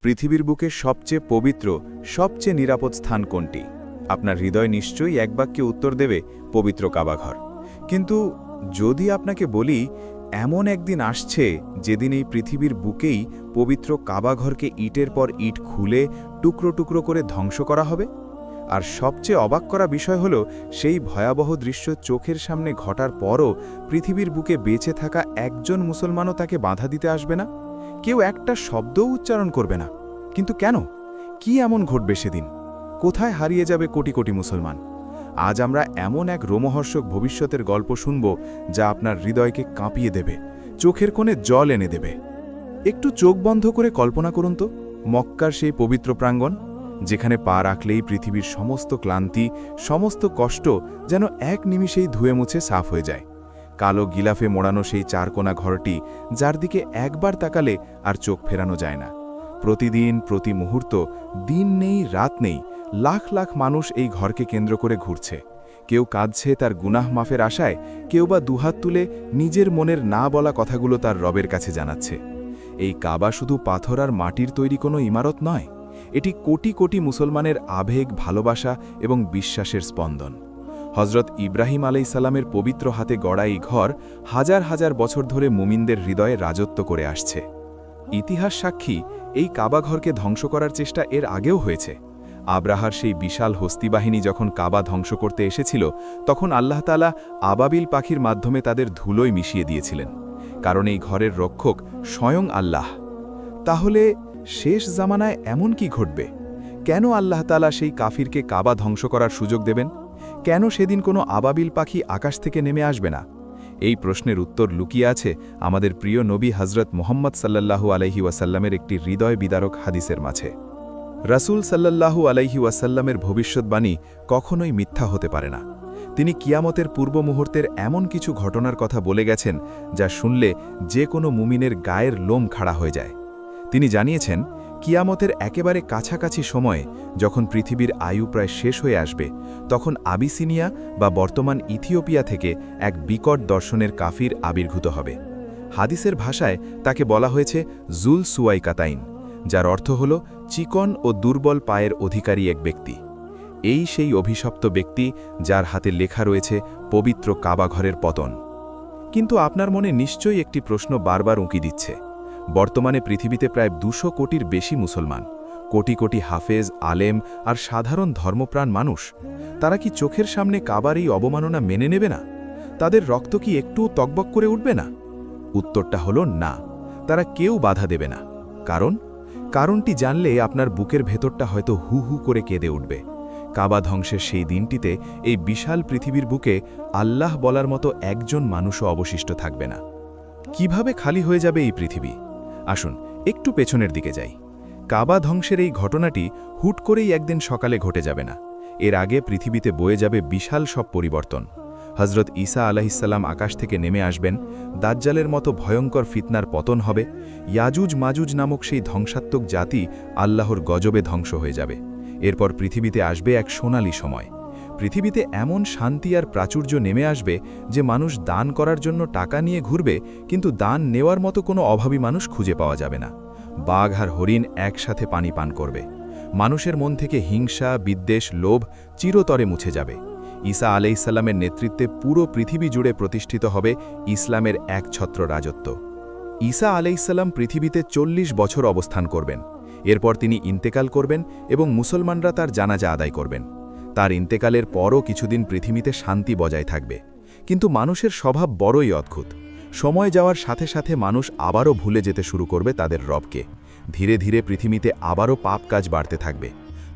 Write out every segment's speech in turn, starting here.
পৃথিবীর বুকে সবচেয়ে পবিত্র সবচেয়ে নিরাপদ স্থান কোনটি? আপনার হৃদয় নিশ্চয়ই এক বাক্যে উত্তর দেবে পবিত্র কাবাঘর। কিন্তু যদি আপনাকে বলি এমন একদিন আসছে যেদিন এই পৃথিবীর বুকেই পবিত্র কাবাঘরকে ইটের পর ইট খুলে টুকরো টুকরো করে ধ্বংস করা হবে, আর সবচেয়ে অবাক করা বিষয় হলো সেই ভয়াবহ দৃশ্য চোখের সামনে ঘটার পরও পৃথিবীর বুকে বেঁচে থাকা একজন মুসলমানও তাকে বাধা দিতে আসবে না, কেউ একটা শব্দও উচ্চারণ করবে না। কিন্তু কেন? কি এমন ঘটবে সেদিন? কোথায় হারিয়ে যাবে কোটি কোটি মুসলমান? আজ আমরা এমন এক রোমহর্ষক ভবিষ্যতের গল্প শুনব যা আপনার হৃদয়কে কাঁপিয়ে দেবে, চোখের কোণে জল এনে দেবে। একটু চোখ বন্ধ করে কল্পনা করুন তো মক্কার সেই পবিত্র প্রাঙ্গণ, যেখানে পা রাখলেই পৃথিবীর সমস্ত ক্লান্তি, সমস্ত কষ্ট যেন এক নিমিষেই ধুয়ে মুছে সাফ হয়ে যায়। কালো গিলাফে মোড়ানো সেই চারকোনা ঘরটি, যার দিকে একবার তাকালে আর চোখ ফেরানো যায় না। প্রতিদিন, প্রতি মুহূর্ত, দিন নেই রাত নেই, লাখ লাখ মানুষ এই ঘরকে কেন্দ্র করে ঘুরছে। কেউ কাঁদছে তার গুনাহ মাফের আশায়, কেউ বা দুহাত তুলে নিজের মনের না বলা কথাগুলো তার রবের কাছে জানাচ্ছে। এই কাবা শুধু পাথর আর মাটির তৈরি কোনো ইমারত নয়, এটি কোটি কোটি মুসলমানের আবেগ, ভালোবাসা এবং বিশ্বাসের স্পন্দন। হজরত ইব্রাহিম আলাইসাল্লামের পবিত্র হাতে গড়া এই ঘর হাজার হাজার বছর ধরে মুমিনদের হৃদয়ে রাজত্ব করে আসছে। ইতিহাস সাক্ষী, এই কাবাঘরকে ধ্বংস করার চেষ্টা এর আগেও হয়েছে। আব্রাহার সেই বিশাল হস্তিবাহিনী যখন কাবা ধ্বংস করতে এসেছিল, তখন আল্লাহ তাআলা আবাবিল পাখির মাধ্যমে তাদের ধুলোয় মিশিয়ে দিয়েছিলেন, কারণ এই ঘরের রক্ষক স্বয়ং আল্লাহ। তাহলে শেষ জামানায় এমন কি ঘটবে? কেন আল্লাহ তাআলা সেই কাফিরকে কাবা ধ্বংস করার সুযোগ দেবেন? কেন সেদিন কোনো আবাবিল পাখি আকাশ থেকে নেমে আসবে না? এই প্রশ্নের উত্তর লুকিয়ে আছে আমাদের প্রিয় নবী হজরত মুহাম্মদ সাল্লাল্লাহু আলাইহি ওয়াসাল্লামের একটি হৃদয় বিদারক হাদিসের মাঝে। রাসূল সাল্লাল্লাহু আলাইহি ওয়াসাল্লামের ভবিষ্যৎবাণী কখনোই মিথ্যা হতে পারে না। তিনি কিয়ামতের পূর্ব মুহূর্তের এমন কিছু ঘটনার কথা বলে গেছেন যা শুনলে যে কোনো মুমিনের গায়ের লোম খাড়া হয়ে যায়। তিনি জানিয়েছেন, কিয়ামতের একেবারে কাছাকাছি সময়ে যখন পৃথিবীর আয়ু প্রায় শেষ হয়ে আসবে, তখন আবিসিনিয়া বা বর্তমান ইথিওপিয়া থেকে এক বিকট দর্শনের কাফির আবির্ভূত হবে। হাদিসের ভাষায় তাকে বলা হয়েছে জুল সুয়াইকাতাইন, যার অর্থ হল চিকন ও দুর্বল পায়ের অধিকারী এক ব্যক্তি। এই সেই অভিশপ্ত ব্যক্তি যার হাতে লেখা রয়েছে পবিত্র কাবাঘরের পতন। কিন্তু আপনার মনে নিশ্চয়ই একটি প্রশ্ন বারবার উঁকি দিচ্ছে। বর্তমানে পৃথিবীতে প্রায় 200 কোটির বেশি মুসলমান, কোটি কোটি হাফেজ, আলেম আর সাধারণ ধর্মপ্রাণ মানুষ। তারা কি চোখের সামনে কাবার এই অবমাননা মেনে নেবে না? তাদের রক্ত কি একটু তকবক করে উঠবে না? উত্তরটা হলো না, তারা কেউ বাধা দেবে না। কারণটি জানলে আপনার বুকের ভেতরটা হয়তো হু হু করে কেঁদে উঠবে। কাবা ধ্বংসের সেই দিনটিতে এই বিশাল পৃথিবীর বুকে আল্লাহ বলার মতো একজন মানুষও অবশিষ্ট থাকবে না। কিভাবে খালি হয়ে যাবে এই পৃথিবী? আসুন একটু পেছনের দিকে যাই। কাবা ধ্বংসের এই ঘটনাটি হুট করেই একদিন সকালে ঘটে যাবে না। এর আগে পৃথিবীতে বয়ে যাবে বিশাল সব পরিবর্তন। হজরত ঈসা আলাইহিসসালাম আকাশ থেকে নেমে আসবেন, দাজ্জালের মতো ভয়ঙ্কর ফিতনার পতন হবে, ইয়াজুজ মাজুজ নামক সেই ধ্বংসাত্মক জাতি আল্লাহর গজবে ধ্বংস হয়ে যাবে। এরপর পৃথিবীতে আসবে এক সোনালী সময়। পৃথিবীতে এমন শান্তি আর প্রাচুর্য নেমে আসবে যে মানুষ দান করার জন্য টাকা নিয়ে ঘুরবে, কিন্তু দান নেওয়ার মতো কোনো অভাবী মানুষ খুঁজে পাওয়া যাবে না। বাঘ আর হরিণ একসাথে পানি পান করবে। মানুষের মন থেকে হিংসা, বিদ্বেষ, লোভ চিরতরে মুছে যাবে। ঈসা আলাইহিসসালামের নেতৃত্বে পুরো পৃথিবী জুড়ে প্রতিষ্ঠিত হবে ইসলামের একছত্র রাজত্ব। ঈসা আলাইহিসসালাম পৃথিবীতে 40 বছর অবস্থান করবেন। এরপর তিনি ইন্তেকাল করবেন এবং মুসলমানরা তার জানাজা আদায় করবেন। তার ইন্তেকালের পরও কিছুদিন পৃথিবীতে শান্তি বজায় থাকবে। কিন্তু মানুষের স্বভাব বড়ই অদ্ভুত। সময় যাওয়ার সাথে সাথে মানুষ আবারও ভুলে যেতে শুরু করবে তাদের রবকে। ধীরে ধীরে পৃথিবীতে আবারও পাপ কাজ বাড়তে থাকবে।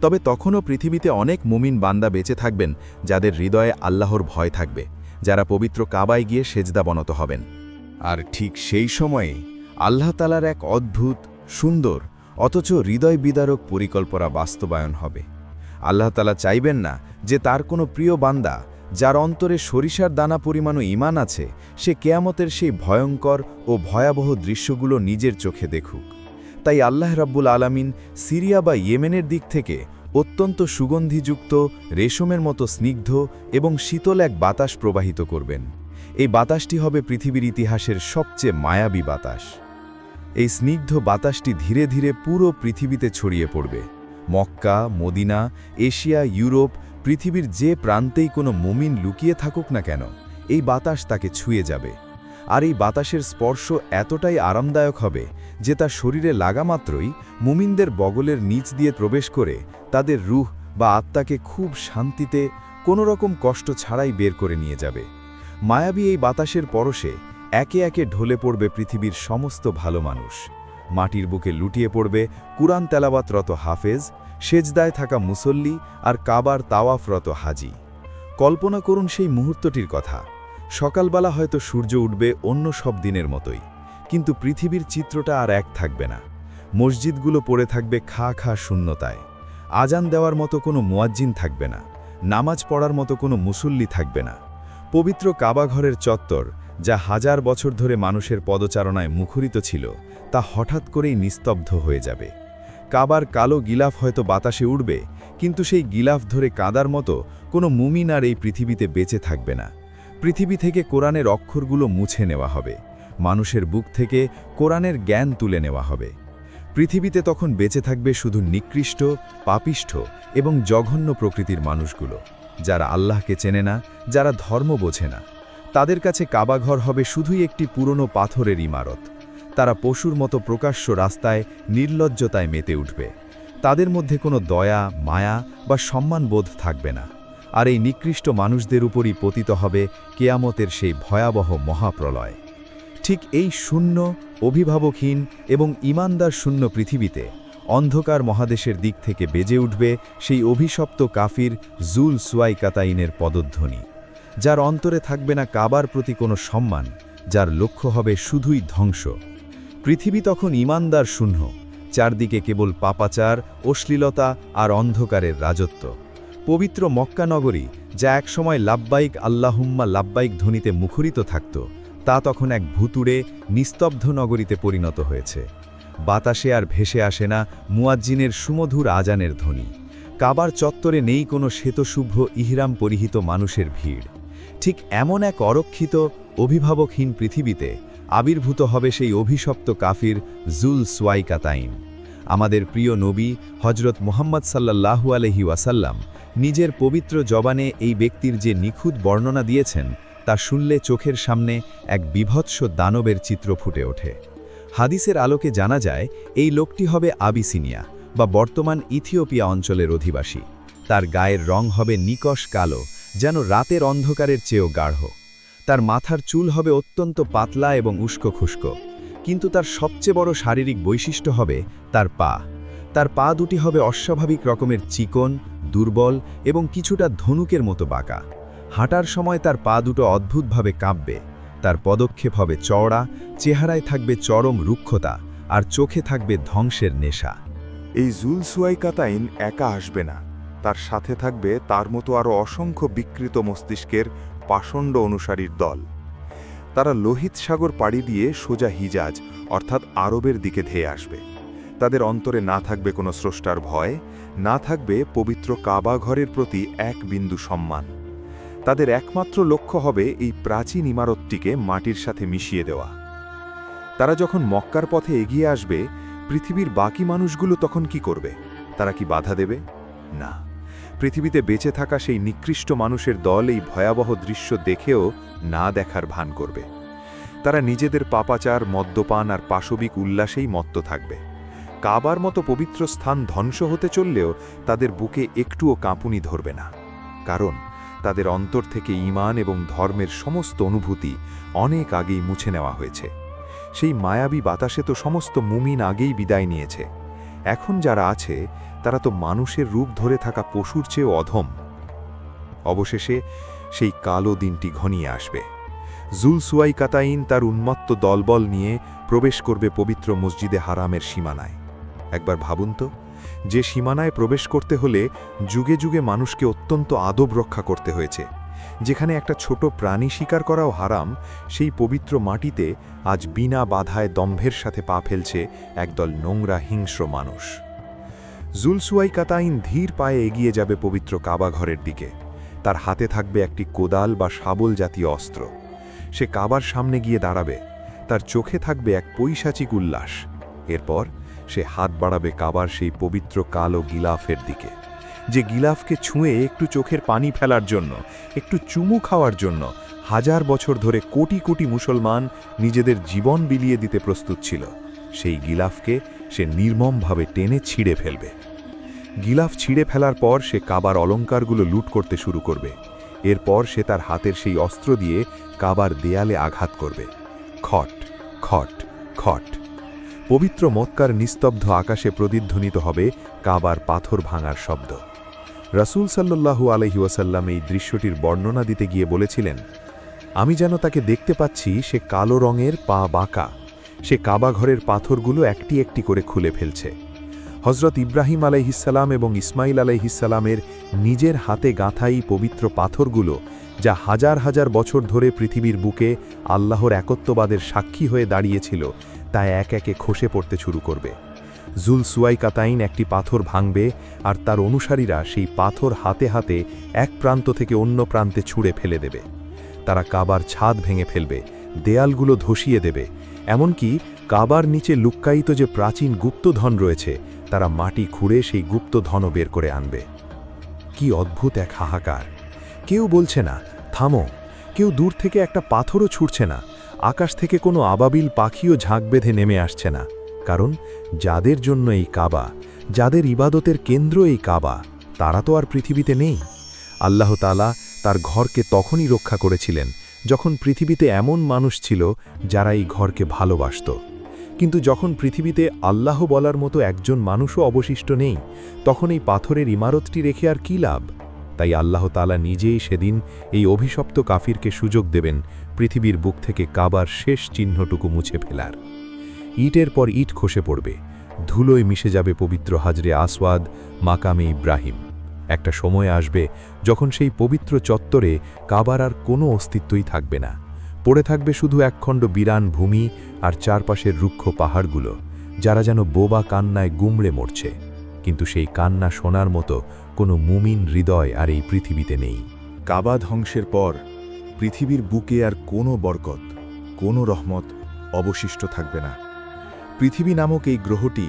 তবে তখনও পৃথিবীতে অনেক মুমিন বান্দা বেঁচে থাকবেন, যাদের হৃদয়ে আল্লাহর ভয় থাকবে, যারা পবিত্র কাবায় গিয়ে সেজদা বনত হবেন। আর ঠিক সেই সময়ে আল্লাহ তাআলার এক অদ্ভুত, সুন্দর অথচ হৃদয় বিদারক পরিকল্পনা বাস্তবায়ন হবে। আল্লাহ তাআলা চাইবেন না যে তার কোনো প্রিয় বান্দা, যার অন্তরে সরিষার দানা পরিমাণও ঈমান আছে, সে কিয়ামতের সেই ভয়ঙ্কর ও ভয়াবহ দৃশ্যগুলো নিজের চোখে দেখুক। তাই আল্লাহ রাব্বুল আলামিন সিরিয়া বা ইয়েমেনের দিক থেকে অত্যন্ত সুগন্ধিযুক্ত, রেশমের মতো স্নিগ্ধ এবং শীতল এক বাতাস প্রবাহিত করবেন। এই বাতাসটি হবে পৃথিবীর ইতিহাসের সবচেয়ে মায়াবী বাতাস। এই স্নিগ্ধ বাতাসটি ধীরে ধীরে পুরো পৃথিবীতে ছড়িয়ে পড়বে। মক্কা, মদিনা, এশিয়া, ইউরোপ, পৃথিবীর যে প্রান্তেই কোনো মুমিন লুকিয়ে থাকুক না কেন, এই বাতাস তাকে ছুঁয়ে যাবে। আর এই বাতাসের স্পর্শ এতটাই আরামদায়ক হবে যে তা শরীরে লাগামাত্রই মুমিনদের বগলের নিচ দিয়ে প্রবেশ করে তাদের রূহ বা আত্মাকে খুব শান্তিতে কোনো রকম কষ্ট ছাড়াই বের করে নিয়ে যাবে। মায়াবী এই বাতাসের পরশে একে একে ঢলে পড়বে পৃথিবীর সমস্ত ভালো মানুষ। মাটির বুকে লুটিয়ে পড়বে কুরআন তেলাওয়াতরত হাফেজ, সেজদায় থাকা মুসল্লি আর কাবার তাওয়াফরত হাজি। কল্পনা করুন সেই মুহূর্তটির কথা। সকালবেলা হয়তো সূর্য উঠবে অন্য সব দিনের মতোই, কিন্তু পৃথিবীর চিত্রটা আর এক থাকবে না। মসজিদগুলো পড়ে থাকবে খা খা শূন্যতায়। আজান দেওয়ার মতো কোনো মুয়াজ্জিন থাকবে না, নামাজ পড়ার মতো কোনো মুসল্লি থাকবে না। পবিত্র কাবাঘরের চত্বর, যা হাজার বছর ধরে মানুষের পদচারণায় মুখরিত ছিল, তা হঠাৎ করেই নিস্তব্ধ হয়ে যাবে। কাবার কালো গিলাফ হয়তো বাতাসে উড়বে, কিন্তু সেই গিলাফ ধরে কাঁদার মতো কোনো মুমিন আর এই পৃথিবীতে বেঁচে থাকবে না। পৃথিবী থেকে কোরআনের অক্ষরগুলো মুছে নেওয়া হবে, মানুষের বুক থেকে কোরআনের জ্ঞান তুলে নেওয়া হবে। পৃথিবীতে তখন বেঁচে থাকবে শুধু নিকৃষ্ট, পাপিষ্ঠ এবং জঘন্য প্রকৃতির মানুষগুলো, যারা আল্লাহকে চেনে না, যারা ধর্ম বোঝে না। তাদের কাছে কাবাঘর হবে শুধুই একটি পুরনো পাথরের ইমারত। তারা পশুর মতো প্রকাশ্য রাস্তায় নির্লজ্জতায় মেতে উঠবে। তাদের মধ্যে কোনো দয়া, মায়া বা সম্মানবোধ থাকবে না। আর এই নিকৃষ্ট মানুষদের উপরই পতিত হবে কেয়ামতের সেই ভয়াবহ মহাপ্রলয়। ঠিক এই শূন্য, অভিভাবকহীন এবং ঈমানদার শূন্য পৃথিবীতে অন্ধকার মহাদেশের দিক থেকে বেজে উঠবে সেই অভিশপ্ত কাফির জুল সুয়াইকাতাইনের পদধ্বনি, যার অন্তরে থাকবে না কাবার প্রতি কোনো সম্মান, যার লক্ষ্য হবে শুধুই ধ্বংস। পৃথিবী তখন ঈমানদার শূন্য, চারদিকে কেবল পাপাচার, অশ্লীলতা আর অন্ধকারের রাজত্ব। পবিত্র মক্কা নগরী, যা একসময় লাব্বাইক আল্লাহুম্মা লাব্বাইক ধ্বনিতে মুখরিত থাকত, তা তখন এক ভুতুড়ে, নিস্তব্ধ নগরীতে পরিণত হয়েছে। বাতাসে আর ভেসে আসে না মুয়াজ্জিনের সুমধুর আজানের ধ্বনি। কাবার চত্বরে নেই কোনো শ্বেতশুভ্র ইহরাম পরিহিত মানুষের ভিড়। ঠিক এমন এক অরক্ষিত, অভিভাবকহীন পৃথিবীতে আবির্ভূত হবে সেই অভিশপ্ত কাফির জুল সুয়াইকাতাইন। আমাদের প্রিয় নবী হজরত মুহাম্মদ সাল্লাল্লাহু আলাইহি ওয়াসাল্লাম নিজের পবিত্র জবানে এই ব্যক্তির যে নিখুঁত বর্ণনা দিয়েছেন, তা শুনলে চোখের সামনে এক বিভৎস দানবের চিত্র ফুটে ওঠে। হাদিসের আলোকে জানা যায় এই লোকটি হবে আবিসিনিয়া বা বর্তমান ইথিওপিয়া অঞ্চলের অধিবাসী। তার গায়ের রং হবে নিকষ কালো, যেন রাতের অন্ধকারের চেয়েও গাঢ়। তার মাথার চুল হবে অত্যন্ত পাতলা এবং উস্কো খুস্কো, কিন্তু তার সবচেয়ে বড় শারীরিক বৈশিষ্ট্য হবে তার পা। তার পা দুটি হবে অস্বাভাবিক রকমের চিকন, দুর্বল এবং কিছুটা ধনুকের মতো বাঁকা। হাঁটার সময় তার পা দুটো অদ্ভুতভাবে কাঁপবে। তার পদক্ষেপ হবে চওড়া, চেহারায় থাকবে চরম রুক্ষতা, আর চোখে থাকবে ধ্বংসের নেশা। এই জুল সুয়াইকাতাইন একা আসবে না, তার সাথে থাকবে তার মতো আরও অসংখ্য বিকৃত মস্তিষ্কের পাষণ্ড অনুসারীর দল। তারা লোহিত সাগর পাড়ি দিয়ে সোজা হিজাজ অর্থাৎ আরবের দিকে ধেয়ে আসবে। তাদের অন্তরে না থাকবে কোনো স্রষ্টার ভয়, না থাকবে পবিত্র কাবা ঘরের প্রতি এক বিন্দু সম্মান। তাদের একমাত্র লক্ষ্য হবে এই প্রাচীন ইমারতটিকে মাটির সাথে মিশিয়ে দেওয়া। তারা যখন মক্কার পথে এগিয়ে আসবে, পৃথিবীর বাকি মানুষগুলো তখন কি করবে? তারা কি বাধা দেবে? না। পৃথিবীতে বেঁচে থাকা সেই নিকৃষ্ট মানুষের দল এই ভয়াবহ দৃশ্য দেখেও না দেখার ভান করবে। তারা নিজেদের পাপাচার, মদ্যপান আর পাশবিক উল্লাসেই মত্ত থাকবে। কাবার মতো পবিত্র স্থান ধ্বংস হতে চললেও তাদের বুকে একটুও কাঁপুনি ধরবে না, কারণ তাদের অন্তর থেকে ঈমান এবং ধর্মের সমস্ত অনুভূতি অনেক আগেই মুছে নেওয়া হয়েছে। সেই মায়াবী বাতাসে তো সমস্ত মুমিন আগেই বিদায় নিয়েছে। এখন যারা আছে তারা তো মানুষের রূপ ধরে থাকা পশুর চেয়েও অধম। অবশেষে সেই কালো দিনটি ঘনিয়ে আসবে। জুল সুয়াইকাতাইন তার উন্মত্ত দলবল নিয়ে প্রবেশ করবে পবিত্র মসজিদে হারামের সীমানায়। একবার ভাবুন তো, যে সীমানায় প্রবেশ করতে হলে যুগে যুগে মানুষকে অত্যন্ত আদব রক্ষা করতে হয়েছে, যেখানে একটা ছোট প্রাণী শিকার করাও হারাম, সেই পবিত্র মাটিতে আজ বিনা বাধায় দম্ভের সাথে পা ফেলছে একদল নোংরা হিংস্র মানুষ। জুল সুয়াইকাতাইন ধীর পায়ে এগিয়ে যাবে পবিত্র কাবা ঘরের দিকে। তার হাতে থাকবে একটি কোদাল বা শাবল জাতীয় অস্ত্র। সে কাবার সামনে গিয়ে দাঁড়াবে। তার চোখে থাকবে এক পৈশাচিক উল্লাস। এরপর সে হাত বাড়াবে কাবার সেই পবিত্র কালো গিলাফের দিকে, যে গিলাফকে ছুঁয়ে একটু চোখের পানি ফেলার জন্য, একটু চুমু খাওয়ার জন্য হাজার বছর ধরে কোটি কোটি মুসলমান নিজেদের জীবন বিলিয়ে দিতে প্রস্তুত ছিল। সেই গিলাফকে সে নির্মমভাবে টেনে ছিঁড়ে ফেলবে। গিলাফ ছিঁড়ে ফেলার পর সে কাবার অলঙ্কারগুলো লুট করতে শুরু করবে। এরপর সে তার হাতের সেই অস্ত্র দিয়ে কাবার দেয়ালে আঘাত করবে। খট খট খট। পবিত্র মক্কার নিস্তব্ধ আকাশে প্রতিধ্বনিত হবে কাবার পাথর ভাঙার শব্দ। রাসূল সাল্লাল্লাহু আলাইহি ওয়াসাল্লাম এই দৃশ্যটির বর্ণনা দিতে গিয়ে বলেছিলেন, আমি যেন তাকে দেখতে পাচ্ছি, সে কালো রঙের, পা বাঁকা। সে কাবা ঘরের পাথরগুলো একটি একটি করে খুলে ফেলছে। হজরত ইব্রাহিম আলাইহিসসালাম এবং ইসমাইল আলাইহিসসালামের নিজের হাতে গাঁথা এই পবিত্র পাথরগুলো, যা হাজার হাজার বছর ধরে পৃথিবীর বুকে আল্লাহর একত্ববাদের সাক্ষী হয়ে দাঁড়িয়েছিল, তা এক একে খসে পড়তে শুরু করবে। জুল সুয়াইকাতাইন একটি পাথর ভাঙবে, আর তার অনুসারীরা সেই পাথর হাতে হাতে এক প্রান্ত থেকে অন্য প্রান্তে ছুঁড়ে ফেলে দেবে। তারা কাবার ছাদ ভেঙে ফেলবে, দেয়ালগুলো ধসিয়ে দেবে, এমনকি কাবার নিচে লুক্কায়িত যে প্রাচীন গুপ্তধন রয়েছে, তারা মাটি খুঁড়ে সেই গুপ্তধনও বের করে আনবে। কি অদ্ভুত এক হাহাকার! কেউ বলছে না থামো, কেউ দূর থেকে একটা পাথরও ছুঁড়ছে না, আকাশ থেকে কোনো আবাবিল পাখিও ঝাঁক বেঁধে নেমে আসছে না। কারণ যাদের জন্য এই কাবা, যাদের ইবাদতের কেন্দ্র এই কাবা, তারা তো আর পৃথিবীতে নেই। আল্লাহ তাআলা তার ঘরকে তখনই রক্ষা করেছিলেন যখন পৃথিবীতে এমন মানুষ ছিল যারা এই ঘরকে ভালোবাসত। কিন্তু যখন পৃথিবীতে আল্লাহ বলার মতো একজন মানুষও অবশিষ্ট নেই, তখন এই পাথরের ইমারতটি রেখে আর কী লাভ? তাই আল্লাহ তাআলা নিজেই সেদিন এই অভিশপ্ত কাফিরকে সুযোগ দেবেন পৃথিবীর বুক থেকে কাবার শেষ চিহ্নটুকু মুছে ফেলার। ইটের পর ইট খসে পড়বে, ধুলোয় মিশে যাবে পবিত্র হাজরে আসওয়াদ, মাকামে ইব্রাহিম। একটা সময় আসবে যখন সেই পবিত্র চত্বরে কাবার আর কোনো অস্তিত্বই থাকবে না। পড়ে থাকবে শুধু একখণ্ড বিরান ভূমি আর চারপাশের রুক্ষ পাহাড়গুলো, যারা যেন বোবা কান্নায় গুমড়ে মরছে। কিন্তু সেই কান্না শোনার মতো কোনো মুমিন হৃদয় আর এই পৃথিবীতে নেই। কাবা ধ্বংসের পর পৃথিবীর বুকে আর কোনো বরকত, কোনো রহমত অবশিষ্ট থাকবে না। পৃথিবী নামক এই গ্রহটি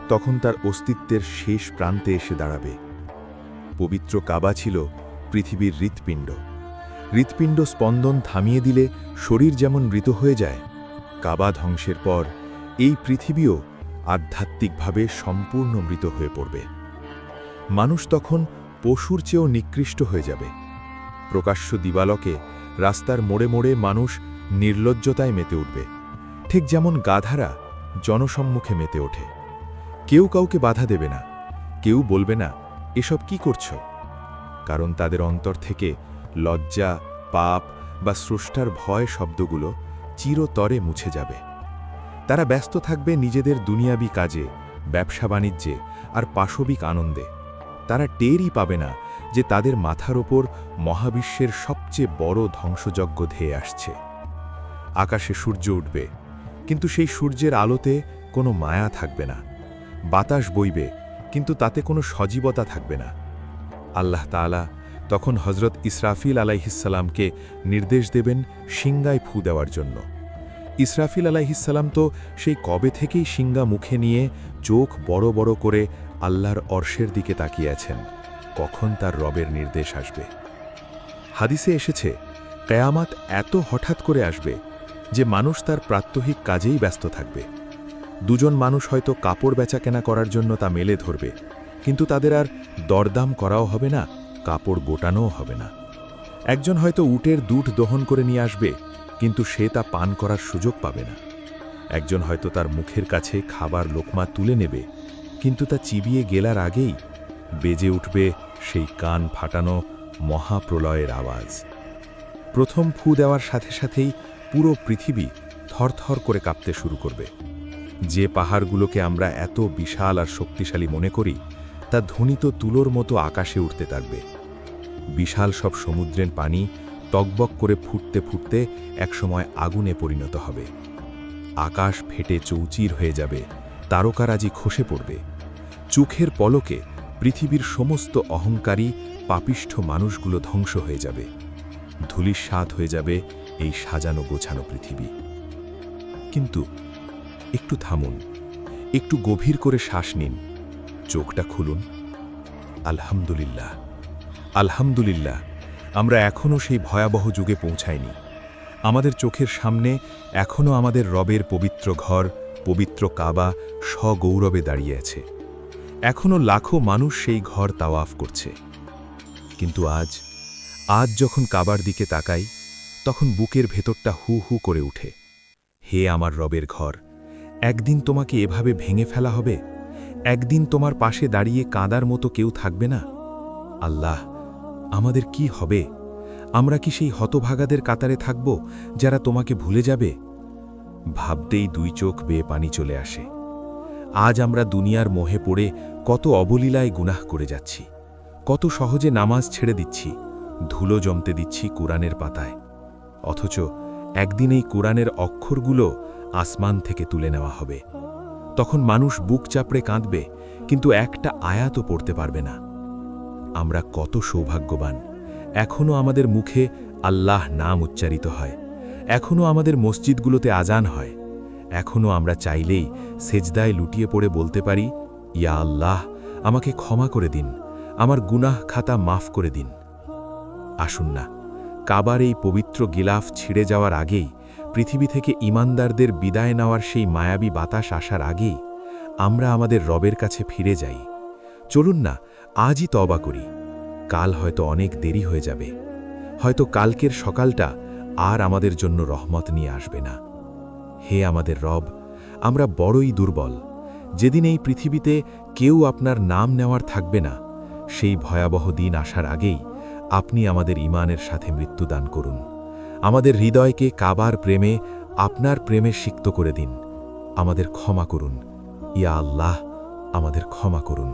তখন তার অস্তিত্বের শেষ প্রান্তে এসে দাঁড়াবে। পবিত্র কাবা ছিল পৃথিবীর হৃৎপিণ্ড। হৃৎপিণ্ড স্পন্দন থামিয়ে দিলে শরীর যেমন মৃত হয়ে যায়, কাবা ধ্বংসের পর এই পৃথিবীও আধ্যাত্মিকভাবে সম্পূর্ণ মৃত হয়ে পড়বে। মানুষ তখন পশুর চেয়েও নিকৃষ্ট হয়ে যাবে। প্রকাশ্য দিবালকে রাস্তার মোড়ে মোড়ে মানুষ নির্লজ্জতায় মেতে উঠবে, ঠিক যেমন গাধারা জনসম্মুখে মেতে ওঠে। কেউ কাউকে বাধা দেবে না, কেউ বলবে না এসব কি করছো, কারণ তাদের অন্তর থেকে লজ্জা, পাপ বা স্রষ্টার ভয় শব্দগুলো চিরতরে মুছে যাবে। তারা ব্যস্ত থাকবে নিজেদের দুনিয়াবি কাজে, ব্যবসা বাণিজ্যে আর পাশবিক আনন্দে। তারা টেরই পাবে না যে তাদের মাথার ওপর মহাবিশ্বের সবচেয়ে বড় ধ্বংসযজ্ঞ ধেয়ে আসছে। আকাশে সূর্য উঠবে, কিন্তু সেই সূর্যের আলোতে কোনো মায়া থাকবে না। বাতাস বইবে, কিন্তু তাতে কোনো সজীবতা থাকবে না। আল্লাহ তাআলা তখন হজরত ইসরাফিল আলাইহিসসালামকে নির্দেশ দেবেন শিঙ্গায় ফু দেওয়ার জন্য। ইসরাফিল আলাইহিসসালাম তো সেই কবে থেকেই শিঙ্গা মুখে নিয়ে চোখ বড় বড় করে আল্লাহর অর্শের দিকে তাকিয়ে আছেন, কখন তার রবের নির্দেশ আসবে। হাদিসে এসেছে, কিয়ামত এত হঠাৎ করে আসবে যে মানুষ তার প্রাত্যহিক কাজেই ব্যস্ত থাকবে। দুজন মানুষ হয়তো কাপড় বেচাকেনা করার জন্য তা মেলে ধরবে, কিন্তু তাদের আর দরদাম করাও হবে না, কাপড় গোটানোও হবে না। একজন হয়তো উটের দুধ দহন করে নিয়ে আসবে, কিন্তু সে তা পান করার সুযোগ পাবে না। একজন হয়তো তার মুখের কাছে খাবার লোকমা তুলে নেবে, কিন্তু তা চিবিয়ে গেলার আগেই বেজে উঠবে সেই কান ফাটানো মহাপ্রলয়ের আওয়াজ। প্রথম ফু দেওয়ার সাথে সাথেই পুরো পৃথিবী থরথর করে কাঁপতে শুরু করবে। যে পাহাড়গুলোকে আমরা এত বিশাল আর শক্তিশালী মনে করি, তা ধ্বনিত তুলোর মতো আকাশে উঠতে থাকবে। বিশাল সব সমুদ্রের পানি টকবক করে ফুটতে ফুটতে একসময় আগুনে পরিণত হবে। আকাশ ফেটে চৌচির হয়ে যাবে, তারকারাজি খসে পড়বে। চোখের পলকে পৃথিবীর সমস্ত অহংকারী পাপিষ্ঠ মানুষগুলো ধ্বংস হয়ে যাবে। ধূলিসাৎ হয়ে যাবে এই সাজানো গোছানো পৃথিবী। কিন্তু একটু থামুন, একটু গভীর করে শ্বাস নিন, চোখটা খুলুন। আলহামদুলিল্লাহ, আলহামদুলিল্লাহ, আমরা এখনও সেই ভয়াবহ যুগে পৌঁছাইনি। আমাদের চোখের সামনে এখনও আমাদের রবের পবিত্র ঘর, পবিত্র কাবা সগৌরবে দাঁড়িয়ে আছে। এখনও লাখো মানুষ সেই ঘর তাওয়াফ করছে। কিন্তু আজ যখন কাবার দিকে তাকাই, তখন বুকের ভেতরটা হু হু করে উঠে। হে আমার রবের ঘর, একদিন তোমাকে এভাবে ভেঙে ফেলা হবে? একদিন তোমার পাশে দাঁড়িয়ে কাঁদার মতো কেউ থাকবে না? আল্লাহ, আমাদের কি হবে? আমরা কি সেই হতভাগাদের কাতারে থাকব যারা তোমাকে ভুলে যাবে? ভাবতেই দুই চোখ বেয়ে পানি চলে আসে। আজ আমরা দুনিয়ার মোহে পড়ে কত অবলীলায় গুনাহ করে যাচ্ছি, কত সহজে নামাজ ছেড়ে দিচ্ছি, ধুলো জমতে দিচ্ছি কোরআনের পাতায়। অথচ একদিন এই কোরআনের অক্ষরগুলো আসমান থেকে তুলে নেওয়া হবে। তখন মানুষ বুক চাপড়ে কাঁদবে, কিন্তু একটা আয়াতও পড়তে পারবে না। আমরা কত সৌভাগ্যবান! এখনও আমাদের মুখে আল্লাহ নাম উচ্চারিত হয়, এখনও আমাদের মসজিদগুলোতে আজান হয়, এখনও আমরা চাইলেই সেজদায় লুটিয়ে পড়ে বলতে পারি, ইয়া আল্লাহ, আমাকে ক্ষমা করে দিন, আমার গুনাহ খাতা মাফ করে দিন। আসুন না, কাবার এই পবিত্র গিলাফ ছিঁড়ে যাওয়ার আগেই, পৃথিবী থেকে ঈমানদারদের বিদায় নেওয়ার সেই মায়াবী বাতাস আসার আগেই আমরা আমাদের রবের কাছে ফিরে যাই। চলুন না, আজই তওবা করি। কাল হয়তো অনেক দেরি হয়ে যাবে, হয়তো কালকের সকালটা আর আমাদের জন্য রহমত নিয়ে আসবে না। হে আমাদের রব, আমরা বড়ই দুর্বল। যেদিন এই পৃথিবীতে কেউ আপনার নাম নেওয়ার থাকবে না, সেই ভয়াবহ দিন আসার আগেই আপনি আমাদের ঈমানের সাথে মৃত্যু দান করুন। আমাদের হৃদয়কে কাবার প্রেমে, আপনার প্রেমে সিক্ত করে দিন। আমাদের ক্ষমা করুন, ইয়া আল্লাহ, আমাদের ক্ষমা করুন।